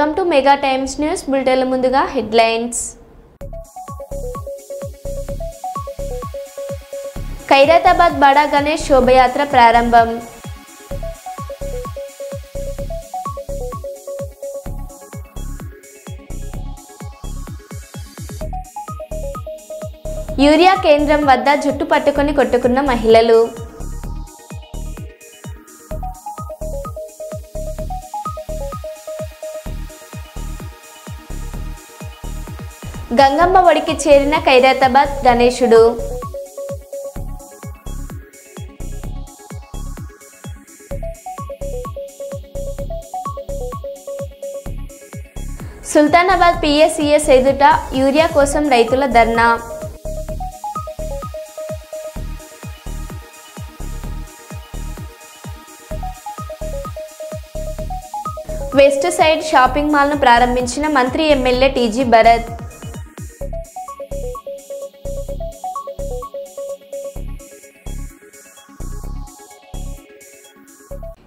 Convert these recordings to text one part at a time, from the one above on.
Welcome to Mega Times News బులెటిన్ల ముందుగా headlines. Khairatabad బడా గణేష్ శోభయాత్ర ప్రారంభం. యూరియా కేంద్రం వద్ద జుట్టు పట్టుకొని కొట్టుకున్న మహిళలు. గంగమ్మ ఒడికి చేరిన ఖైరతాబాద్ గణేశుడు. సుల్తానాబాద్ పిఎస్సిఎస్ ఎదుట యూరియా కోసం రైతుల ధర్నా. వెస్ట్ సైడ్ షాపింగ్ మాల్ను ప్రారంభించిన మంత్రి ఎమ్మెల్యే టీజీ భరత్.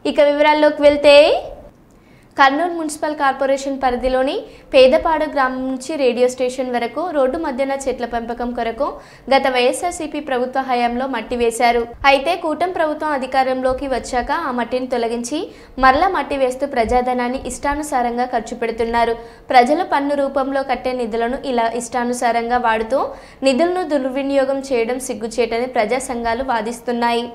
ఇక వివరాల్లోకి వెళ్తే, కర్నూలు మున్సిపల్ కార్పొరేషన్ పరిధిలోని పేదపాడు గ్రామం నుంచి రేడియో స్టేషన్ వరకు రోడ్డు మధ్యన చెట్ల పెంపకం కొరకు గత వైఎస్ఆర్సీపీ ప్రభుత్వ హయాంలో మట్టి వేశారు. అయితే కూటమి ప్రభుత్వం అధికారంలోకి వచ్చాక ఆ మట్టిని తొలగించి మరలా మట్టి వేస్తూ ప్రజాధనాన్ని ఇష్టానుసారంగా ఖర్చు పెడుతున్నారు. ప్రజల పన్ను రూపంలో కట్టే నిధులను ఇలా ఇష్టానుసారంగా వాడుతూ నిధులను దుర్వినియోగం చేయడం సిగ్గుచేటని ప్రజా సంఘాలు వాదిస్తున్నాయి.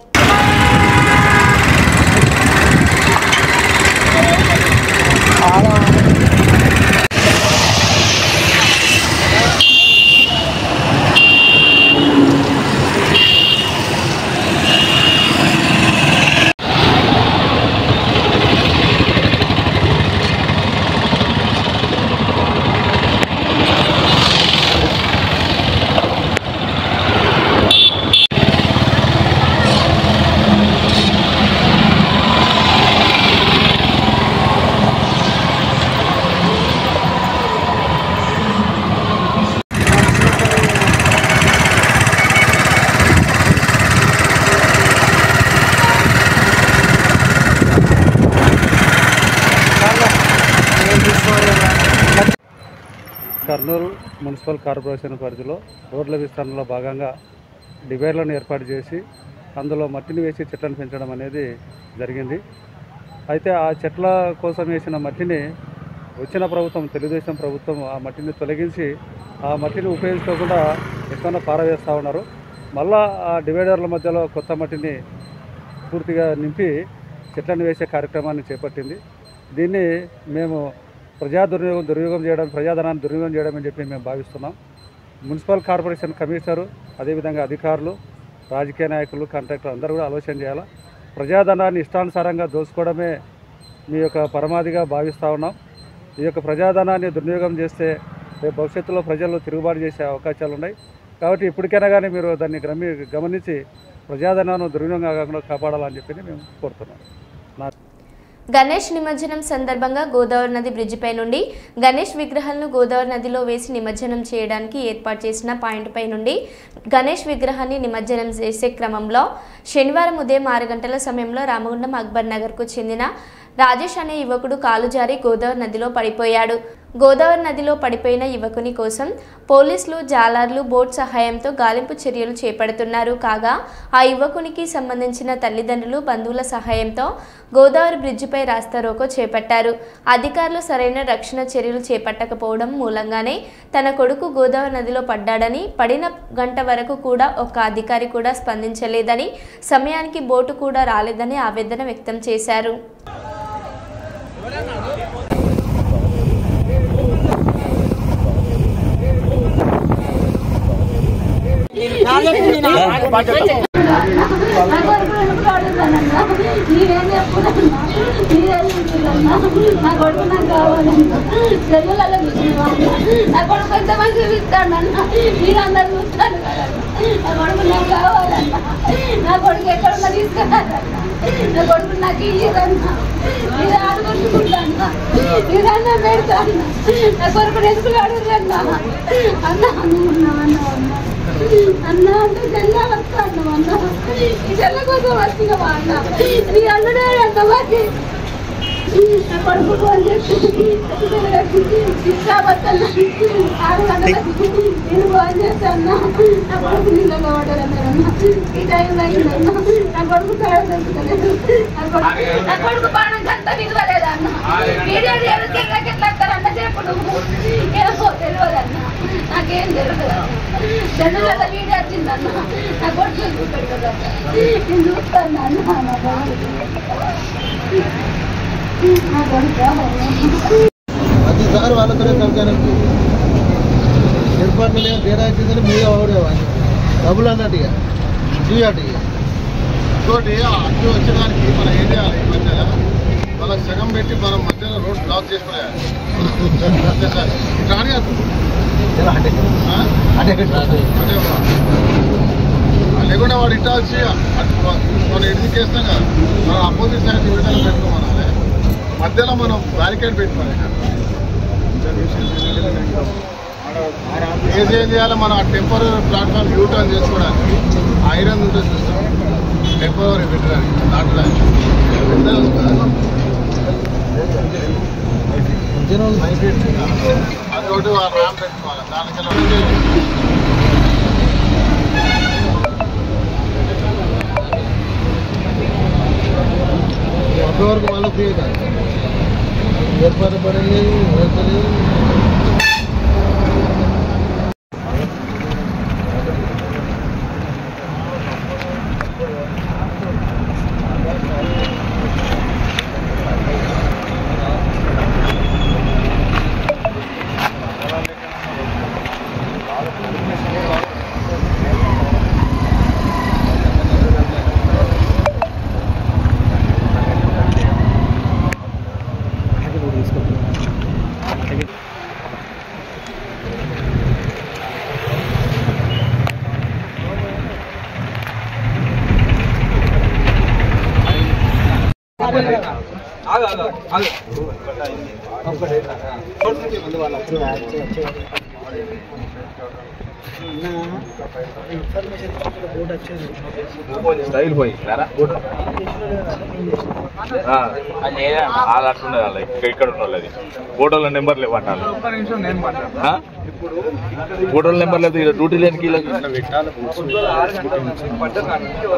కర్నూలు మున్సిపల్ కార్పొరేషన్ పరిధిలో రోడ్ల విస్తరణలో భాగంగా డివైడర్లను ఏర్పాటు చేసి అందులో మట్టిని వేసి చెట్లను పెంచడం అనేది జరిగింది. అయితే ఆ చెట్ల కోసం వేసిన మట్టిని వచ్చిన ప్రభుత్వం, తెలుగుదేశం ప్రభుత్వం, ఆ మట్టిని తొలగించి ఆ మట్టిని ఉపయోగించుకోకుండా ఎక్కడో పారవేస్తూ ఉన్నారు. మళ్ళా ఆ డివైడర్ల మధ్యలో కొత్త మట్టిని పూర్తిగా నింపి చెట్లను వేసే కార్యక్రమాన్ని చేపట్టింది. దీన్ని మేము ప్రజాధనాన్ని దుర్వినియోగం చేయడం అని చెప్పి మేము భావిస్తున్నాం. మున్సిపల్ కార్పొరేషన్ కమిషనరు, అదేవిధంగా అధికారులు, రాజకీయ నాయకులు, కాంట్రాక్టర్లు అందరూ కూడా ఆలోచన చేయాలి. ప్రజాధనాన్ని ఇష్టానుసారంగా దోచుకోవడమే మీ యొక్క పరమాధిగా భావిస్తూ ఉన్నాం. ఈ యొక్క ప్రజాధనాన్ని దుర్వినియోగం చేస్తే భవిష్యత్తులో ప్రజలు తిరుగుబాటు చేసే అవకాశాలు ఉన్నాయి. కాబట్టి ఇప్పటికైనా కానీ మీరు దాన్ని గమనించి ప్రజాధనాన్ని దుర్వినియోగం కాకుండా కాపాడాలని చెప్పి మేము కోరుతున్నాం. గణేష్ నిమజ్జనం సందర్భంగా గోదావరి నది బ్రిడ్జిపై నుండి గణేష్ విగ్రహాలను గోదావరి నదిలో వేసి నిమజ్జనం చేయడానికి ఏర్పాటు చేసిన పాయింట్పై నుండి గణేష్ విగ్రహాన్ని నిమజ్జనం చేసే క్రమంలో శనివారం ఉదయం 6 గంటల సమయంలో రామగుండం అక్బర్ నగర్కు చెందిన రాజేష్ అనే యువకుడు కాలు జారి గోదావరి నదిలో పడిపోయాడు. గోదావరి నదిలో పడిపోయిన యువకుని కోసం పోలీసులు, జాలర్లు బోట్ సహాయంతో గాలింపు చర్యలు చేపడుతున్నారు. కాగా ఆ యువకునికి సంబంధించిన తల్లిదండ్రులు, బంధువుల సహాయంతో గోదావరి బ్రిడ్జిపై రాస్తారోకో చేపట్టారు. అధికారులు సరైన రక్షణ చర్యలు చేపట్టకపోవడం మూలంగానే తన కొడుకు గోదావరి నదిలో పడ్డాడని, పడిన గంట వరకు కూడా ఒక్క అధికారి కూడా స్పందించలేదని, సమయానికి బోటు కూడా రాలేదని ఆవేదన వ్యక్తం చేశారు. నా కొడుకు నాకు కావాలన్నా సెల్లులలో చూసినవాళ్ళు నా కొడుకు ఎంతమంది చూపిస్తాడన్నా మీరందరూ చూస్తాను కదన్నా. నా కొడుకు నాకు కావాలన్నా, నా కొడుకు ఎక్కడున్నా తీసుకెళ్ళాలన్నా, నా కొడుకు నాకు ఇయ్యదన్నా, మీరు ఆడుకుంటుకుంటా మీరన్నా పెడతా అన్నా, నా కొడుకు ఎందుకు అడుగురన్నా అన్న అన్న అన్న అన్న అంటే చెల్ల వస్తాను అన్న, ఈ చెల్ల కోసం వచ్చినవా అన్న, మీ అల్లుడే అన్న మరి నా కొడుకు ఫోన్ చేసి ఇస్తాబత్తన్నా 6 గంటలకు నేను ఫోన్ చేస్తాను. నా కొడుకు నీళ్ళలో పడ్డారన్నారన్నా. ఈ టైం అయిందన్నా. నా కొడుకు తేడా తెలుసుకోలేదు. నా కొడుకు బాణం అంతా విలువలేదన్నా. వీడియో ఎట్లా వస్తారన్న చెప్పు నువ్వు ఏమో తెలియదన్నా. నాకేం తెలియదు. జనరల్ వీడియో వచ్చిందన్నా. నా కొడుకు చూపెడు కదా నేను చూస్తాను అన్న. నా కొడుకు ప్రతిసారి వాళ్ళతోనే తగ్గడానికి ఏర్పాట్లు లేదు. తేడా వచ్చిందని మీద వాడేవాడిని డబ్బులు అన్నట్టు ఇక చూయాలి. ఇక ఇంకోటి అడ్డు వచ్చేదానికి మనం ఏం చేయాలి? ఈ మధ్య వాళ్ళకి సగం పెట్టి మనం మధ్యలో రోడ్ బ్లాక్ చేసుకునేయాలి. కానీ లేకుండా వాడు ఇట్టాల్సి మనం ఎడికేస్తాం కదా, మనం అపోజిట్ సైడ్ విడుదల పెట్టుకోమనాలి. మధ్యలో మనం బ్యారికేడ్ పెట్టుకోవాలి. ఏం చేయాలి? మనం ఆ టెంపరీ ప్లాట్ఫామ్ యూటర్న్ చేసుకోవడానికి ఐరన్ ఉంటుంది చూస్తాం, టెంపరీ పెట్టడానికి దాటడానికి అదొకటి ర్యామ్ పెట్టుకోవాలి. దానికల్లా అప్పటివరకు వాళ్ళు ఫ్రీ కాదు. ఏర్పాటు పడలేదు. స్టైల్ పోయి అట్లున్నది వాళ్ళ ఇక్కడ ఉన్న వాళ్ళది ఫోటోల నెంబర్ లేవంటారు. ఫోటోల నెంబర్ లేదు. ఇక్కడ డ్యూటీ లేని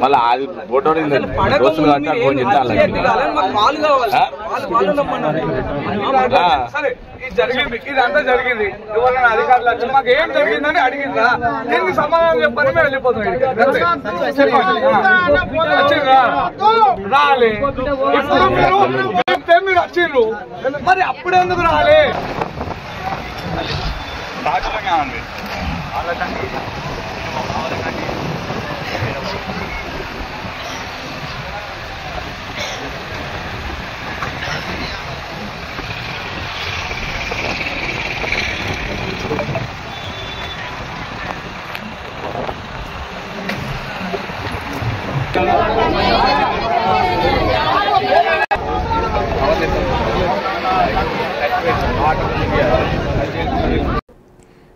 మళ్ళీ అది ఫోటో దోస్తులు కాబట్టి ఫోన్ చేస్తే జరిగింది. ఇదంతా జరిగింది. ఎవరైనా అధికారులు వచ్చి మాకు ఏం జరిగిందని అడిగిందా? దీనికి సమాధానం చెప్పని మేము వెళ్ళిపోతాం. రాలే ఇప్పుడు మీరు వచ్చిండ్రు, మరి అప్పుడెందుకు రాలే?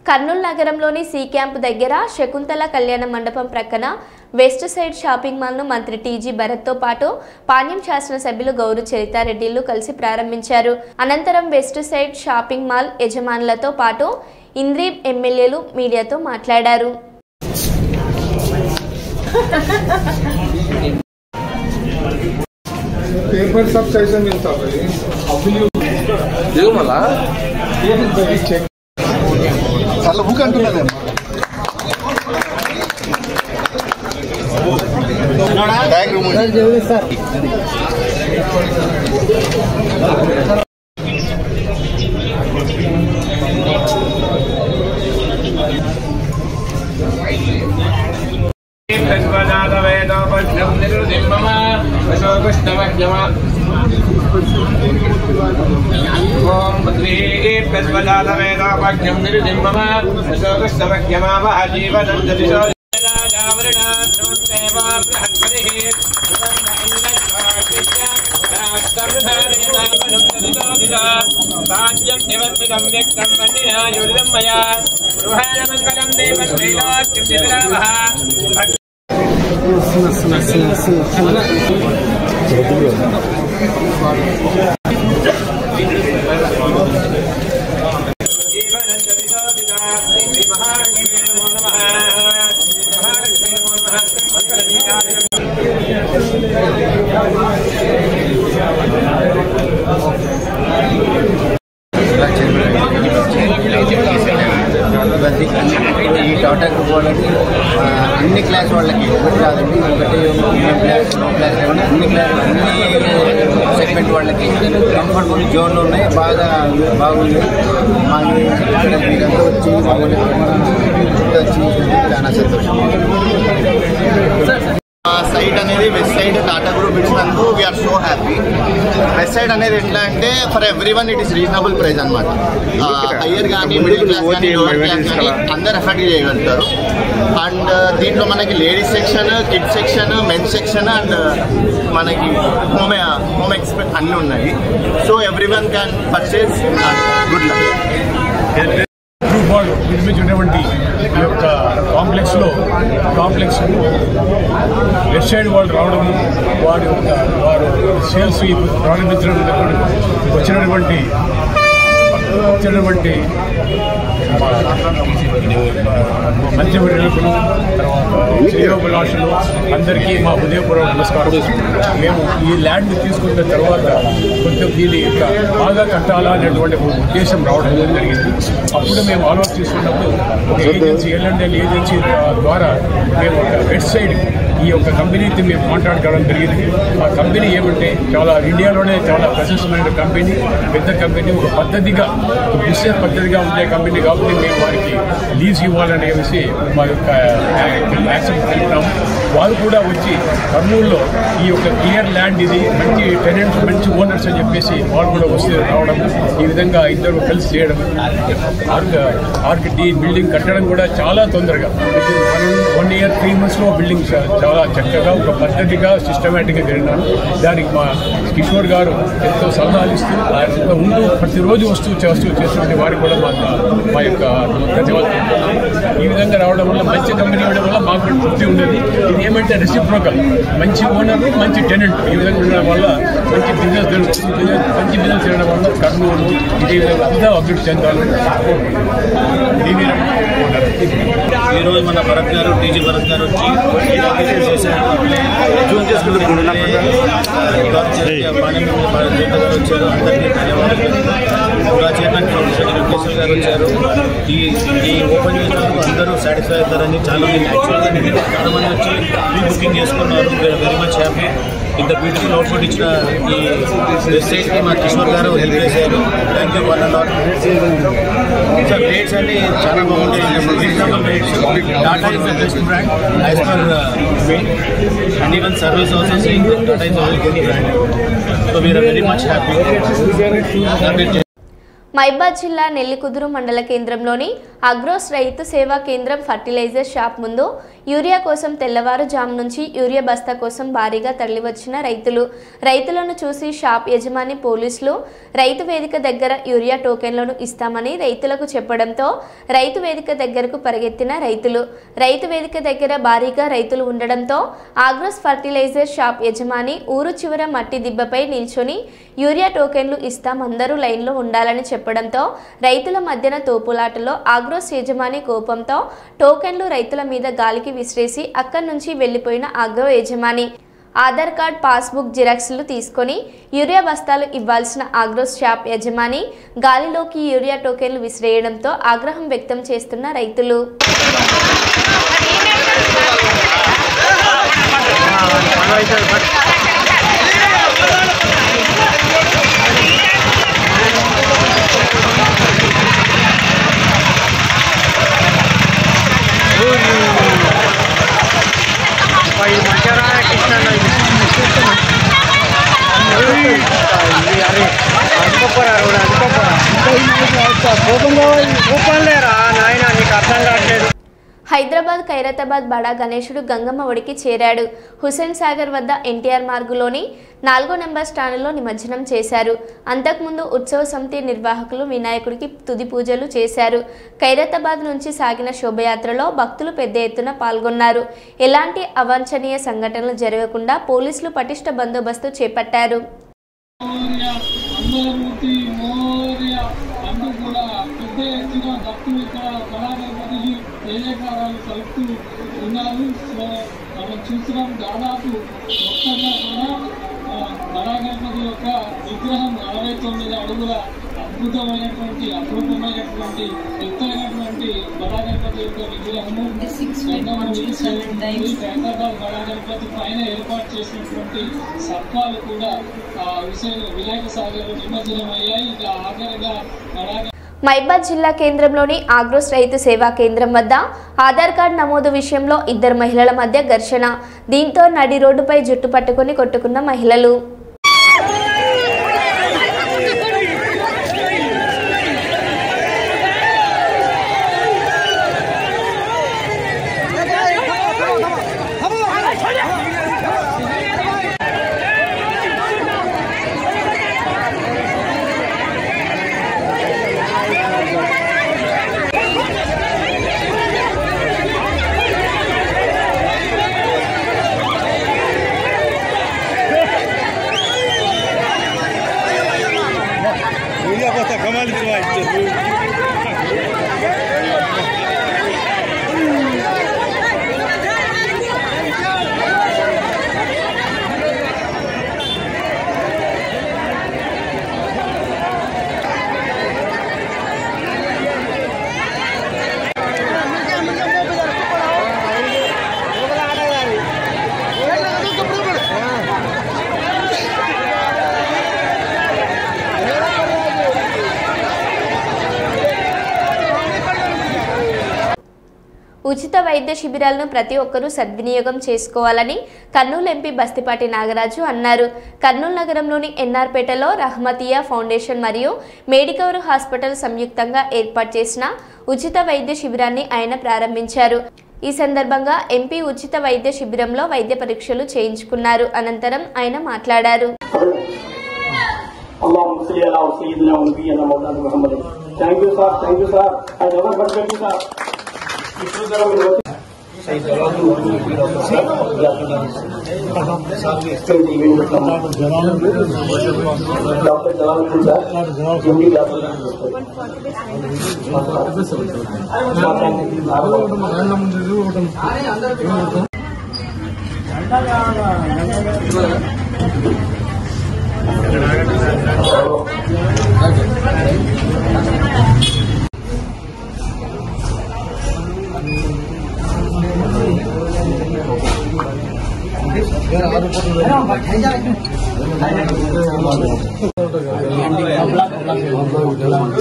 కర్నూలు నగరంలోని సి క్యాంప్ దగ్గర శకుంతల కళ్యాణ మండపం ప్రక్కన వెస్ట్ సైడ్ షాపింగ్ మాల్ను మంత్రి టీజీ భరత్తో పాటు పాణ్యం శాసనసభ్యులు గౌరు చరితారెడ్డిలు కలిసి ప్రారంభించారు. అనంతరం వెస్ట్ సైడ్ షాపింగ్ మాల్ యజమానులతో పాటు ఇంద్రి ఎమ్మెల్యేలు మీడియాతో మాట్లాడారు. చాలా బుక్ అంటున్నది. ఈ టాటా గ్రూప్ వాళ్ళకి అన్ని క్లాస్ వాళ్ళకి ఒకటి కాదండి, ఒకటి మీడియం క్లాస్, లో క్లాస్ కాకుండా అన్ని సెగ్మెంట్ వాళ్ళకి కంఫర్టబుల్ జోన్లు ఉన్నాయి. బాగుంది. మీరంతా వచ్చి వచ్చి చాలా సంతోషం. సైట్ అనేది వెస్ట్ సైడ్ టాటా గ్రూప్ ఇచ్చినందుకు we are so happy. Westside అనేది ఎట్లా అంటే for every one it is reasonable price అనమాట. హయ్యర్ కానీ మిడిల్ క్లాస్ కానీ లోవర్ క్లాస్ కానీ అందరు ఎఫర్ట్ చేయగలుగుతారు. అండ్ దీంట్లో మనకి ladies section, kids section, mens section and మనకి హోమ్ ఎక్స్పెక్ట్ అన్నీ ఉన్నాయి. So every one can purchase. Good luck. Group వాళ్ళు నిర్మించినటువంటి ఈ యొక్క కాంప్లెక్స్ వెస్ట్ సైడ్ వాళ్ళు రావడము, వారు సేల్స్ ప్రారంభించడం వచ్చినటువంటి మధ్యవర్యులకు, తర్వాత శ్రేయోభిలాషులు అందరికీ మా హృదయపూర్వక నమస్కారం. మేము ఈ ల్యాండ్ తీసుకున్న తర్వాత కొంచెం దీన్ని బాగా కట్టాలా అనేటువంటి ఉద్దేశం రావడం జరిగింది. అప్పుడు మేము ఆలోచిస్తున్నప్పుడు ఒక ఏజెన్సీ ఎల్ఎండ్ఎల్ ఏజెన్సీ ద్వారా మేము ఒక వెస్ట్ సైడ్ ఈ యొక్క కంపెనీతో మేము మాట్లాడుకోవడం జరిగింది. ఆ కంపెనీ ఏమంటే చాలా ఇండియాలోనే చాలా ప్రశస్తమైన కంపెనీ, పెద్ద కంపెనీ, ఒక పద్ధతిగా బిజినెస్ పద్ధతిగా ఉండే కంపెనీ కాబట్టి మేము వారికి లీజ్ ఇవ్వాలనేసి మా యొక్క యాక్సెప్ట్ తెలుపుతాము. వాళ్ళు కూడా వచ్చి కర్నూలులో ఈ యొక్క క్లియర్ ల్యాండ్ ఇది, మంచి టెనెంట్స్, మంచి ఓనర్స్ అని చెప్పేసి వాళ్ళు కూడా వస్తే రావడం, ఈ విధంగా ఇద్దరు కలిసి చేయడం, ఆర్కిటీ బిల్డింగ్ కట్టడం కూడా చాలా తొందరగా 1 year 3 monthsలో బిల్డింగ్ చాలా చక్కగా ఒక పద్ధతిగా సిస్టమేటిక్గా జరిగినారు. దానికి మా కిషోర్ గారు ఎంతో సలహాలు ఇస్తూ ఆయన ఉంటూ ప్రతిరోజు వస్తూ చేస్తున్న వారికి కూడా మా యొక్క ధన్యవాదాలు. ఈ విధంగా రావడం వల్ల మంచి కంపెనీ ఇవ్వడం వల్ల మాకు తృప్తి ఉండేది. ఇది ఏమంటే రెసిప్రోకల్, మంచి ఓనర్, మంచి టెనెంట్ ఈ విధంగా ఉండడం వల్ల మంచి బిజినెస్ చేయడం వల్ల కర్నూలు ఇదే విధంగా అంతా అభివృద్ధి చెందాలని ఈరోజు మన భరత్ గారు, టీజీ భరత్ గారు వచ్చి చేశారు. వచ్చారు. అందరికీ ధన్యవాదాలు. పురా చైర్మన్ ప్రొఫెసర్ వెంకటేశ్వర గారు వచ్చారు. ఈ ఓపెన్ చేసినందుకు అందరూ సాటిస్ఫై అవుతారని చాలా మంది యాక్చువల్గా చాలా మంది వచ్చి బుకింగ్ చేసుకున్నారు. Very much happy. ఇంత బ్యూటిఫుల్ అవుట్పుట్ ఇచ్చిన ఈ వెబ్సైట్కి మా కిషోర్ గారు హెల్ప్ చేశారు. Thank you. 1 and all. Sir rates అన్ని చాలా బాగుంటాయి. Reasonable rates. Tata is the best brand as per me and even service also saying Tata is also good brand. So we are very much happy. మైబాద్ జిల్లా నెల్లికుదురు మండల కేంద్రంలోని అగ్రోస్ రైతు సేవా కేంద్రం ఫర్టిలైజర్ షాప్ ముందు యూరియా కోసం తెల్లవారుజాము నుంచి యూరియా బస్తా కోసం భారీగా తరలివచ్చిన రైతులను చూసి షాప్ యజమాని పోలీసులు రైతు వేదిక దగ్గర యూరియా టోకెన్లను ఇస్తామని రైతులకు చెప్పడంతో రైతు వేదిక దగ్గరకు పరిగెత్తిన రైతు వేదిక దగ్గర భారీగా రైతులు ఉండడంతో అగ్రోస్ ఫర్టిలైజర్ షాప్ యజమాని ఊరు చివర మట్టి దిబ్బపై నిల్చొని యూరియా టోకెన్లు ఇస్తాం, అందరూ లైన్లో ఉండాలని చెప్పడంతో రైతుల మధ్యన తోపులాటలో అగ్రోస్ యజమాని కోపంతో టోకెన్లు రైతుల మీద గాలికి విసిరేసి అక్కడి నుంచి వెళ్లిపోయిన అగ్రో యజమాని ఆధార్ కార్డ్, పాస్బుక్ జిరాక్స్లు తీసుకొని యూరియా బస్తాలు ఇవ్వాల్సిన అగ్రోస్ షాప్ యజమాని గాలిలోకి యూరియా టోకెన్లు విసిరేయడంతో ఆగ్రహం వ్యక్తం చేస్తున్న రైతులు హైదరాబాద్ ఖైరతాబాద్ బడా గణేశుడు గంగమ్మ ఒడికి చేరాడు. హుస్సేన్ సాగర్ వద్ద ఎన్టీఆర్ మార్గులోని 4వ నెంబర్ స్టాండ్లో నిమజ్జనం చేశారు. అంతకుముందు ఉత్సవ సమితి నిర్వాహకులు వినాయకుడికి తుది పూజలు చేశారు. ఖైరతాబాద్ నుంచి సాగిన శోభయాత్రలో భక్తులు పెద్ద ఎత్తున పాల్గొన్నారు. ఎలాంటి అవాంఛనీయ సంఘటనలు జరగకుండా పోలీసులు పటిష్ట బందోబస్తు చేపట్టారు. సుందరమూర్తి మోర్య అంటూ కూడా పెద్ద ఎత్తున భక్తులు ఇక్కడ బడాగణపతికి జయకారాలు కలుపుతూ ఉన్నారు. సో మనం చూస్తున్నాం దాదాపు మొత్తంగా కూడా బడాగణపతి యొక్క విగ్రహం 69 అడుగుల అద్భుతమైనటువంటి అపూర్వమైనటువంటి ఎత్తైనటువంటి బడాగణపతి యొక్క విగ్రహము హైదరాబాద్ బడాగణపతి పైన ఏర్పాటు చేసినటువంటి సర్పాలు కూడా వినాయక సాగర్ నిమజ్జనం అయ్యాయి. ఇక ఆఖరిగా మైబాద్ జిల్లా కేంద్రంలోని ఆగ్రోస్ రైతు సేవా కేంద్రం వద్ద ఆధార్ కార్డు నమోదు విషయంలో 2 మహిళల మధ్య ఘర్షణ. దీంతో నడి రోడ్డుపై జుట్టు పట్టుకుని కొట్టుకున్న మహిళలు. ఉచిత వైద్య శిబిరాలను ప్రతి ఒక్కరూ సద్వినియోగం చేసుకోవాలని కర్నూలు ఎంపీ బస్తిపాటి నాగరాజు అన్నారు. కర్నూలు నగరంలోని ఎన్ఆర్పేటలో రహమతియా ఫౌండేషన్ మరియు మేడికవర్ హాస్పిటల్ సంయుక్తంగా ఏర్పాటు చేసిన ఉచిత వైద్య శిబిరాన్ని ఆయన ప్రారంభించారు. ఈ సందర్భంగా ఎంపీ ఉచిత వైద్య శిబిరంలో వైద్య పరీక్షలు చేయించుకున్నారు. అనంతరం ఆయన మాట్లాడారు.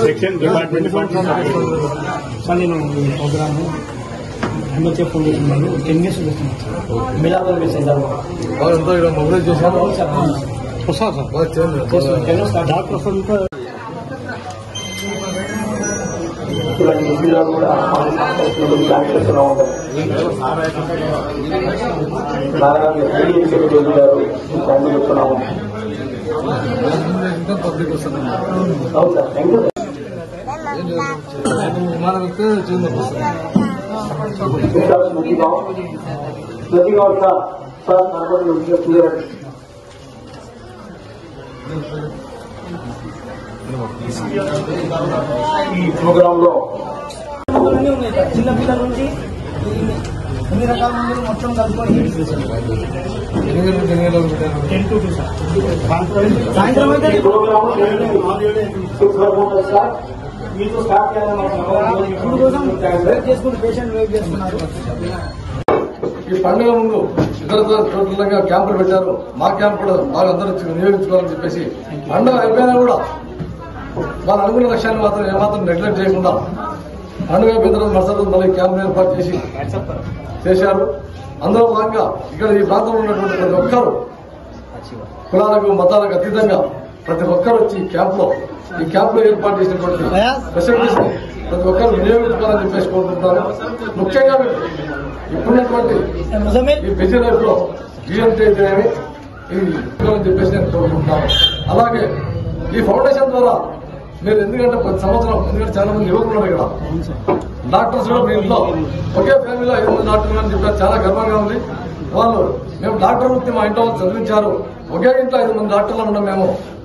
సెక్షన్ డిపార్ట్మెంట్ సార్ నేను ఈ ప్రోగ్రామ్ ఎంఎస్ఏ ఫౌండేషన్ వాళ్ళు 10 years వస్తున్నాను. మిలాద్ మొబైల్ చేశారు సార్ డాక్టర్ ఈ ప్రోగ్రామ్ లో చిన్న పిల్లల నుంచి ఎన్ని రకాల మందులు మొత్తం కలుపుకొని 10 to 2 సాయంత్రం అయితే ఈ ప్రోగ్రామ్ మీతో స్టార్ట్ చేసుకుంటూ పేషెంట్ వెయిట్ చేస్తున్నారు. ఈ పండుగ ముందు ఇతర చోట్లగా క్యాంపులు పెట్టారు. మా క్యాంప్ కూడా బాగా అందరూ వినియోగించుకోవాలని చెప్పేసి పండుగ అయిపోయినా కూడా వాళ్ళు అనుకున్న లక్ష్యాన్ని మాత్రం ఏమాత్రం నెగ్లెక్ట్ చేయకుండా పండుగ అయిపోయిన తర్వాత మరుసటి మళ్ళీ క్యాంపులు ఏర్పాటు చేశారు. అందులో భాగంగా ఇక్కడ ఈ ప్రాంతంలో ఉన్నటువంటి ప్రతి ఒక్కరు కులాలకు మతాలకు అతీతంగా ప్రతి ఒక్కరు వచ్చి ఈ క్యాంపులో ఏర్పాటు చేసినటువంటి ఫెసిలిటీస్ ప్రతి ఒక్కరు వినియోగించుకోవాలని చెప్పేసి కోరుకుంటున్నారు. ముఖ్యంగా ఇప్పుడున్నటువంటి ఈ బిజీ లైఫ్ లో జీఎంటీ అయితేనేమి ఇది చెప్పేసి నేను కోరుకుంటున్నాను. అలాగే ఈ ఫౌండేషన్ ద్వారా మీరు ఎందుకంటే ప్రతి సంవత్సరం ఎందుకంటే చాలా మంది యువకులు ఉన్నారు ఇక్కడ డాక్టర్స్ కూడా మీ ఇంట్లో ఒకే ఫ్యామిలీలో 5 మంది డాక్టర్లు అని చెప్పారు. చాలా గర్వంగా ఉంది. వాళ్ళు మేము డాక్టర్ వృత్తి మా ఇంట్లో చదివించారు. ఒకే ఇంట్లో 5 మంది డాక్టర్లు ఉన్నాం.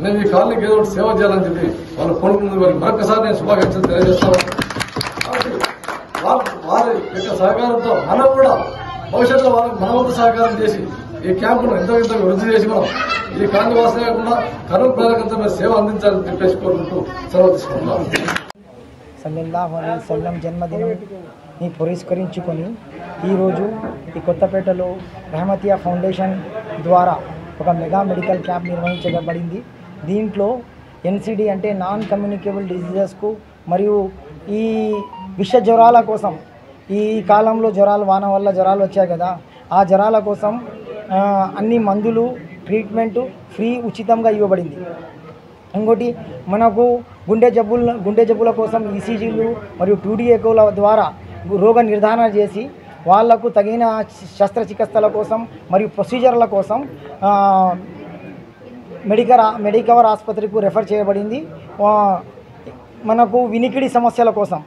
మేము ఈ కాలనీకి ఏదో ఒకటి సేవ చేయాలని చెప్పి వాళ్ళు కొనుక్కున్నది. వారికి మరొకసారి నేను శుభాకాంక్షలు తెలియజేస్తాను. వారి యొక్క సహకారంతో మనం కూడా భవిష్యత్తులో వాళ్ళకి మనవంతు సహకారం చేసి ఈ క్యాంపును ఎంతో వృద్ధి చేసి మనం ఈ కాలనీ వాసన కాకుండా కరువు ప్రజలకంతా మీరు సేవ అందించాలని చెప్పేసి కోరుకుంటూ సెలవు తీసుకుంటున్నాం. సల్లల్లాహు అలైహి వసల్లం జన్మదినాన్ని పురస్కరించుకొని ఈరోజు ఈ కొత్తపేటలో రెహమతియా ఫౌండేషన్ ద్వారా ఒక మెగా మెడికల్ క్యాంప్ నిర్వహించబడింది. దీంట్లో ఎన్సిడి అంటే నాన్ కమ్యూనికేబుల్ డిజీజెస్కు మరియు ఈ విష జ్వరాల కోసం ఈ కాలంలో వాన వల్ల జ్వరాలు వచ్చాయి కదా, ఆ జ్వరాల కోసం అన్ని మందులు ట్రీట్మెంట్ ఫ్రీ ఉచితంగా ఇవ్వబడింది. ఇంకోటి మనకు గుండె జబ్బుల కోసం ఈసీజీలు మరియు 2D ఎకోల ద్వారా రోగ నిర్ధారణ చేసి వాళ్లకు తగిన శస్త్రచికిత్సల కోసం మరియు ప్రొసీజర్ల కోసం మెడికవర్ ఆసుపత్రికి రెఫర్ చేయబడింది. మనకు వినికిడి సమస్యల కోసం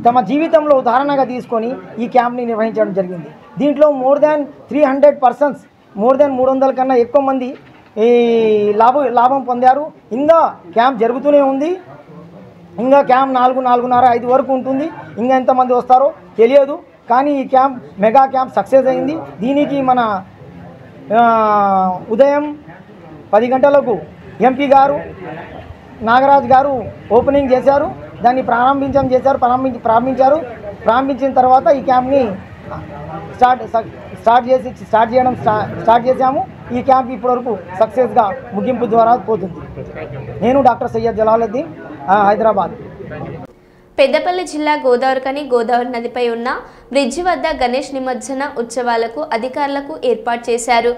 తమ జీవితంలో ఉదాహరణగా తీసుకొని ఈ క్యాంప్ని నిర్వహించడం జరిగింది. దీంట్లో more than 300 persons, more than 300 కన్నా ఎక్కువ మంది ఈ లాభం పొందారు. ఇంకా క్యాంప్ జరుగుతూనే ఉంది. ఇంకా క్యాంప్ 4:30 వరకు ఉంటుంది. ఇంకా ఎంతమంది వస్తారో తెలియదు. కానీ ఈ క్యాంప్ మెగా క్యాంప్ సక్సెస్ అయింది. దీనికి మన ఉదయం 10 గంటలకు ఎంపీ గారు నాగరాజ్ గారు ఓపెనింగ్ చేశారు. దాన్ని ప్రారంభించిన తర్వాత ఈ క్యాంప్ని స్టార్ట్ చేశాము. ఈ క్యాంప్ ఇప్పటివరకు సక్సెస్గా ముగింపు ద్వారా పోతుంది. నేను డాక్టర్ సయ్యద్ జలాలుద్దీన్, హైదరాబాద్. పెద్దపల్లి జిల్లా గోదావరి నదిపై ఉన్న బ్రిడ్జి వద్ద గణేష్ నిమజ్జన ఉత్సవాలకు అధికారులకు ఏర్పాటు చేశారు.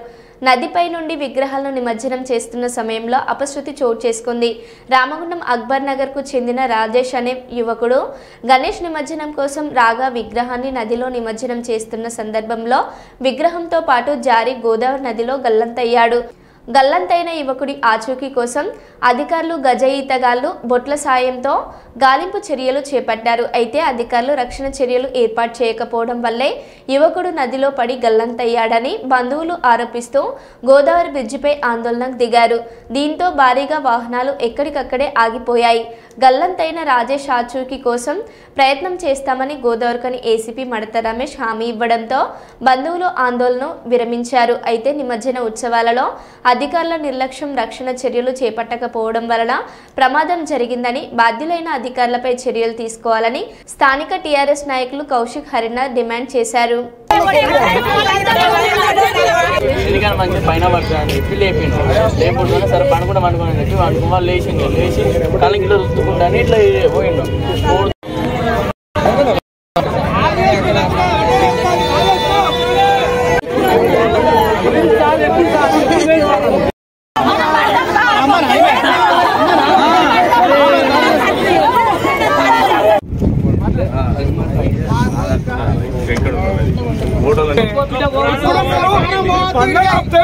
నదిపై నుండి విగ్రహాలను నిమజ్జనం చేస్తున్న సమయంలో అపశృతి చోటు చేసుకుంది. రామగుండం అక్బర్ నగర్కు చెందిన రాజేష్ అనే యువకుడు గణేష్ నిమజ్జనం కోసం రాగా విగ్రహాన్ని నదిలో నిమజ్జనం చేస్తున్న సందర్భంలో విగ్రహంతో పాటు జారి గోదావరి నదిలో గల్లంతయ్యాడు. గల్లంతైన యువకుడి ఆచూకీ కోసం అధికారులు గజ ఈతగాళ్లు బొట్ల సాయంతో గాలింపు చర్యలు చేపట్టారు. అయితే అధికారులు రక్షణ చర్యలు ఏర్పాటు చేయకపోవడం వల్లే యువకుడు నదిలో పడి గల్లంతయ్యాడని బంధువులు ఆరోపిస్తూ గోదావరి బ్రిడ్జిపై ఆందోళనకు దిగారు. దీంతో భారీగా వాహనాలు ఎక్కడికక్కడే ఆగిపోయాయి. గల్లంతైన రాజేష్ ఆచూకీ కోసం ప్రయత్నం చేస్తామని గోదావరికని ఏసీపీ మడత రమేష్ హామీ ఇవ్వడంతో బంధువులు ఆందోళన విరమించారు. అయితే నిమజ్జన ఉత్సవాలలో అధికారుల నిర్లక్ష్యం రక్షణ చర్యలు చేపట్టకపోవడం వలన ప్రమాదం జరిగిందని బాధ్యులైన అధికారులపై చర్యలు తీసుకోవాలని స్థానిక టీఆర్ఎస్ నాయకులు కౌశిక్ హరినాథ్ డిమాండ్ చేశారు. పైన పడుతుంది లేపిండు లేకుండా సరే పండుకుని చెప్పి వాళ్ళు లేచి కళ్ళకి ఇట్లా రుద్దుకుంటాను ఇట్లా పోయిండు.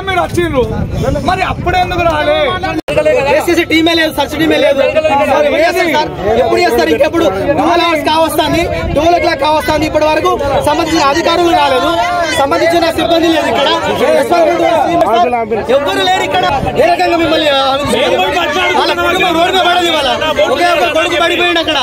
మీరు వచ్చిండ్రు మరి అప్పుడెందుకు రాలే? టీమే లేదు, సర్చ్ టీమే లేదు. ఎప్పుడు చేస్తారు? ఇంకెప్పుడు 12 hours కావస్తుంది, 12 o'clock కావస్తుంది. ఇప్పటి వరకు సంబంధించిన అధికారులు రాలేదు, సంబంధించిన సిబ్బంది లేదు. ఇక్కడ ఎవ్వరు లేరు. ఇక్కడ ఏ రకంగా మిమ్మల్ని వాళ్ళ కుటుంబం రోడ్డు మీద పడదు. ఇవాళ ఒకే ఒక కొడుకు పడిపోయింది. అక్కడ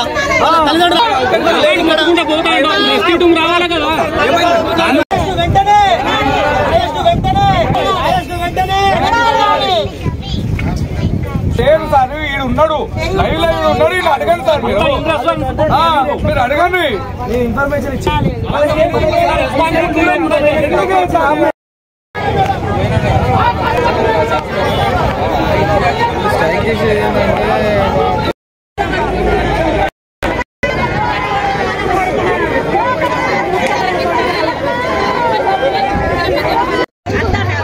లేదు సార్, ఈడు ఉన్నాడు, లైవ్ ఉన్నాడు. ఈయన అడగండి సార్, మీరు అడగండి. ఇన్ఫర్మేషన్ ఇచ్చాను.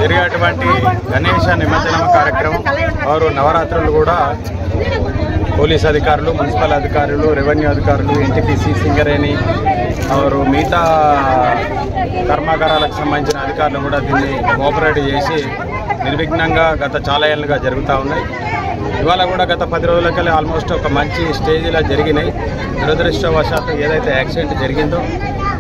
జరిగేటువంటి గణేష నిమజ్జనం కార్యక్రమం వారు నవరాత్రులు కూడా పోలీస్ అధికారులు, మున్సిపల్ అధికారులు, రెవెన్యూ అధికారులు, ఎన్టీపీసీ, సింగరేణి వారు మిగతా కర్మాగారాలకు సంబంధించిన అధికారులు కూడా దీన్ని కోఆపరేట్ చేసి నిర్విఘ్నంగా గత చాలా ఏళ్ళుగా జరుగుతూ ఉన్నాయి. ఇవాళ కూడా గత 10 రోజులకెళ్ళి ఆల్మోస్ట్ ఒక మంచి స్టేజ్లో జరిగినాయి. దురదృష్టవశాత్తు ఏదైతే యాక్సిడెంట్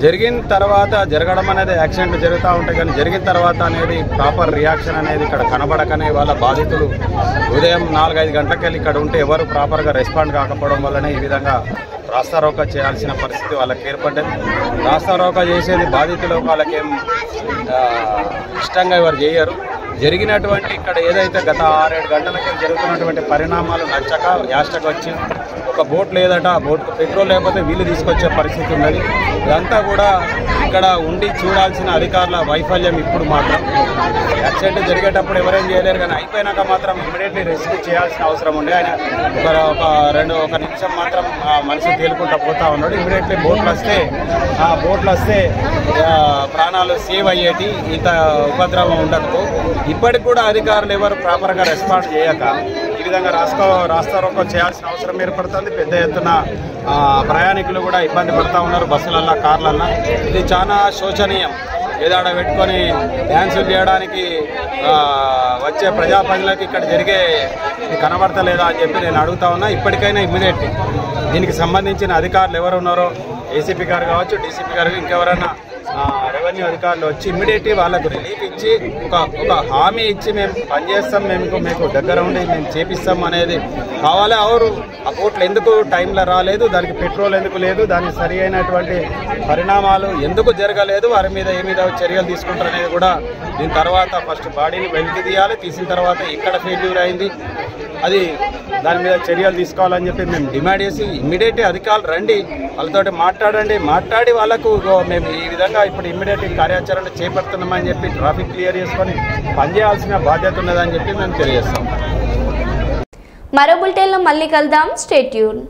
జరిగిన తర్వాత జరగడం అనేది యాక్సిడెంట్ జరుగుతూ ఉంటాయి, కానీ జరిగిన తర్వాత అనేది ప్రాపర్ రియాక్షన్ అనేది ఇక్కడ కనబడకనే వాళ్ళ బాధితులు ఉదయం 4-5 గంటలకెళ్ళి ఇక్కడ ఉంటే ఎవరు ప్రాపర్గా రెస్పాండ్ కాకపోవడం వల్లనే ఈ విధంగా రాస్తారోకా చేయాల్సిన పరిస్థితి వాళ్ళకి ఏర్పడ్డది. రాస్తారోకా చేసేది బాధితులు, వాళ్ళకేం ఇష్టంగా ఎవరు చేయరు. జరిగినటువంటి ఇక్కడ ఏదైతే గత 6-7 గంటలకి జరుగుతున్నటువంటి పరిణామాలు నచ్చక యాస్టకు వచ్చి ఒక బోట్ లేదట, బోట్కు పెట్రోల్ లేకపోతే వీళ్ళు తీసుకొచ్చే పరిస్థితి ఉన్నది. ఇదంతా కూడా ఇక్కడ ఉండి చూడాల్సిన అధికారుల వైఫల్యం. ఇప్పుడు మాత్రం యాక్సిడెంట్ జరిగేటప్పుడు ఎవరేం చేయలేరు, కానీ అయిపోయినాక మాత్రం ఇమీడియట్లీ రెస్క్యూ చేయాల్సిన అవసరం ఉండే. ఆయన ఒక నిమిషం మాత్రం మనిషి తేలుకుంటూ పోతా ఉన్నాడు. ఇమీడియట్లీ బోట్లు వస్తే ప్రాణాలు సేవ్ అయ్యేటి, ఇంత ఉపద్రవం ఉండదు. ఇప్పటికి కూడా అధికారులు ఎవరు ప్రాపర్గా రెస్పాండ్ చేయక ఈ విధంగా రాస్తారోకో చేయాల్సిన అవసరం ఏర్పడుతుంది. పెద్ద ఎత్తున ప్రయాణికులు కూడా ఇబ్బంది పడుతూ ఉన్నారు బస్సులల్లో, కార్లల్లో. ఇది చాలా శోచనీయం. ఏదాడ పెట్టుకొని డ్యాన్సులు చేయడానికి వచ్చే ప్రజాప్రతినిధులకు ఇక్కడ జరిగే కనబడతలేదా అని చెప్పి నేను అడుగుతా ఉన్నా. ఇప్పటికైనా ఇమ్మీడియట్లీ దీనికి సంబంధించిన అధికారులు ఎవరు ఉన్నారో, ఏసీపీ గారు కావచ్చు, డీసీపీ గారు, ఇంకెవరైనా రెవెన్యూ అధికారులు వచ్చి ఇమ్మీడియట్లీ వాళ్ళకు రిలీఫ్ ఇచ్చి ఒక హామీ ఇచ్చి మేము పనిచేస్తాం, మీకు దగ్గర ఉండి మేము చేపిస్తాం అనేది కావాలి. ఆ బోట్లు ఎందుకు టైంలో రాలేదు, దానికి పెట్రోల్ ఎందుకు లేదు, దానికి సరి అయినటువంటి పరిణామాలు ఎందుకు జరగలేదు, వారి మీద చర్యలు తీసుకుంటారు అనేది కూడా దీని తర్వాత ఫస్ట్ బాడీని వెలికి తీయాలి. తీసిన తర్వాత ఇక్కడ ఫెయిల్యూర్ అయింది, అది దాని మీద చర్యలు తీసుకోవాలని చెప్పి మేము డిమాండ్ చేసి ఇమ్మీడియట్లీ అధికారులు రండి, వాళ్ళతోటి మాట్లాడి వాళ్ళకు మేము ఈ విధంగా ఇప్పుడు ఇమ్మీడియట్ కార్యాచరణ చేపడుతున్నామని చెప్పి ట్రాఫిక్ క్లియర్ చేసుకొని పనిచేయాల్సిన బాధ్యత ఉన్నదని చెప్పి మేము తెలియజేస్తాం. మరో బులెటిన్లో మళ్ళీ కలుద్దాం. Stay tune.